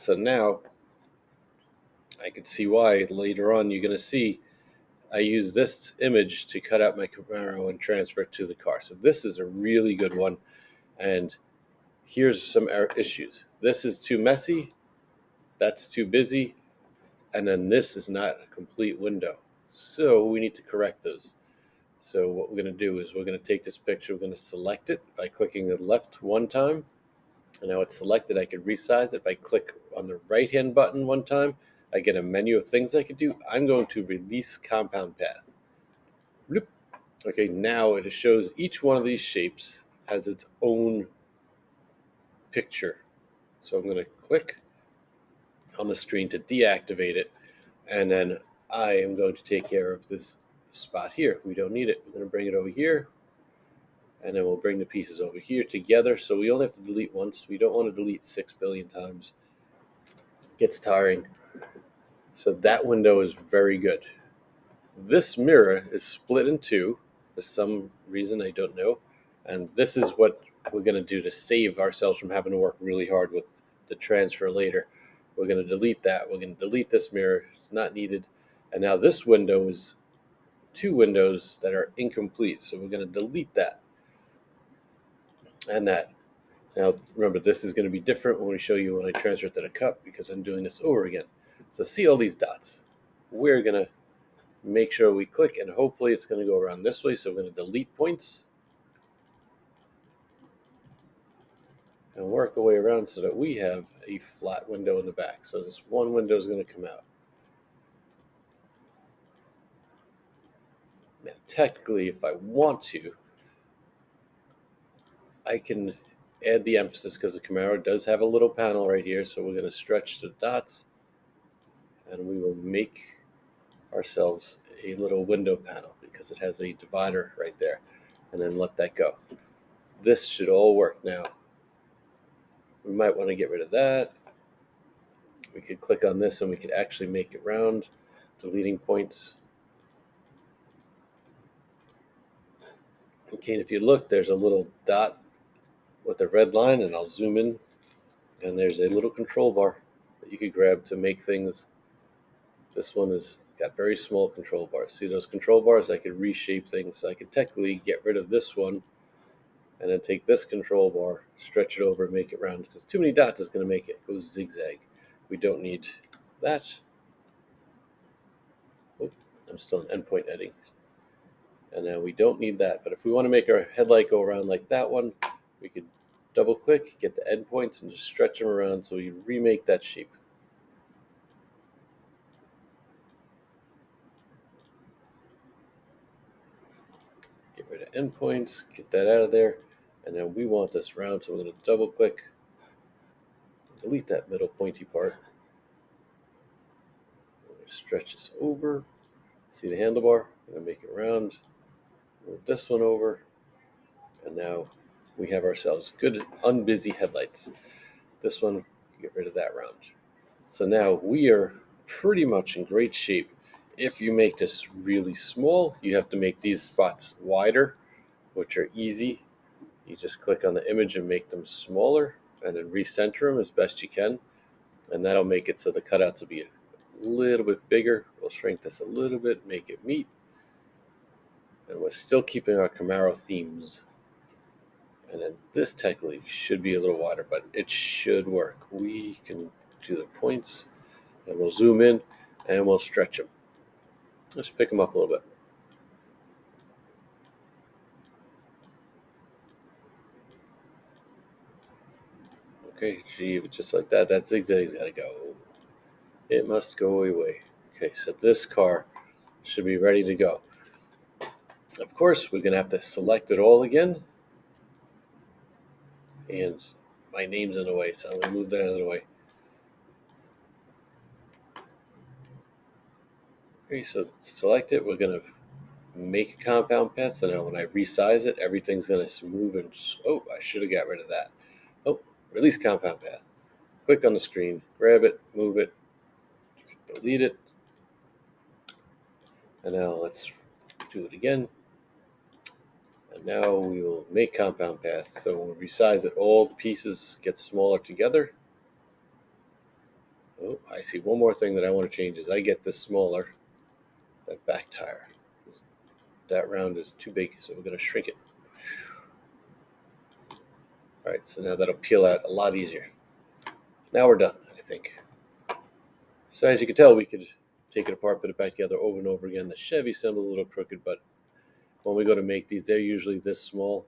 So now I can see why later on you're going to see I use this image to cut out my Camaro and transfer it to the car. So this is a really good one. And here's some issues. This is too messy. That's too busy. And then this is not a complete window. So we need to correct those. So what we're going to do is we're going to take this picture, we're going to select it by clicking the left one time. And now it's selected, I can resize it. If I click on the right hand button one time, I get a menu of things I could do. I'm going to release compound path. Bloop. Okay, now it shows each one of these shapes has its own picture. So I'm going to click on the screen to deactivate it, and then I am going to take care of this spot here. We don't need it. We're going to bring it over here, and then we'll bring the pieces over here together. So we only have to delete once. We don't want to delete 6 billion times. It gets tiring. So that window is very good. This mirror is split in two for some reason I don't know, and this is what we're going to do to save ourselves from having to work really hard with the transfer later. We're going to delete that. We're going to delete this mirror. It's not needed. And now this window is two windows that are incomplete, so we're going to delete that and that. Now remember, this is going to be different when we show you when I transfer it to the cup, because I'm doing this over again. So see all these dots? We're going to make sure we click, and hopefully it's going to go around this way. So we're going to delete points and work our way around so that we have a flat window in the back. So this one window is going to come out. Now technically, if I want to, I can add the emphasis, because the Camaro does have a little panel right here. So we're going to stretch the dots, and we will make ourselves a little window panel because it has a divider right there, and then let that go. This should all work now. We might want to get rid of that. We could click on this and we could actually make it round, deleting points. Okay, and if you look, there's a little dot with a red line, and I'll zoom in, and there's a little control bar that you could grab to make things. This one has got very small control bars. See those control bars? I could reshape things. So I could technically get rid of this one and then take this control bar, stretch it over, and make it round, because too many dots is going to make it go zigzag. We don't need that. Oh, I'm still in endpoint editing. And now we don't need that. But if we want to make our headlight go around like that one, we could double click, get the endpoints, and just stretch them around so we remake that shape. Get rid of endpoints, get that out of there. And then we want this round, so we're going to double click, delete that middle pointy part. We're going to stretch this over. See the handlebar? I'm going to make it round. Move this one over. And now we have ourselves good unbusy headlights. This one, get rid of that round. So now we are pretty much in great shape. If you make this really small, you have to make these spots wider, which are easy. You just click on the image and make them smaller, and then recenter them as best you can. And that'll make it so the cutouts will be a little bit bigger. We'll shrink this a little bit, make it meet. And we're still keeping our Camaro themes. And then this technically should be a little wider, but it should work. We can do the points, and we'll zoom in, and we'll stretch them. Let's pick them up a little bit. Okay, gee, just like that, that zigzag's got to go. It must go away. Okay, so this car should be ready to go. Of course, we're going to have to select it all again. And my name's in the way, so I'm going to move that out of the way. Okay, so select it. We're going to make a compound path. So now when I resize it, everything's going to move. And oh, I should have got rid of that. Oh, release compound path. Click on the screen, grab it, move it, delete it. And now let's do it again. And now we will make compound path. So when we resize it, all the pieces get smaller together. Oh, I see one more thing that I want to change is I get this smaller, that back tire. That round is too big, so we're going to shrink it. All right, so now that'll peel out a lot easier. Now we're done, I think. So as you can tell, we could take it apart, put it back together over and over again. The Chevy symbol's a little crooked, but when we go to make these, they're usually this small.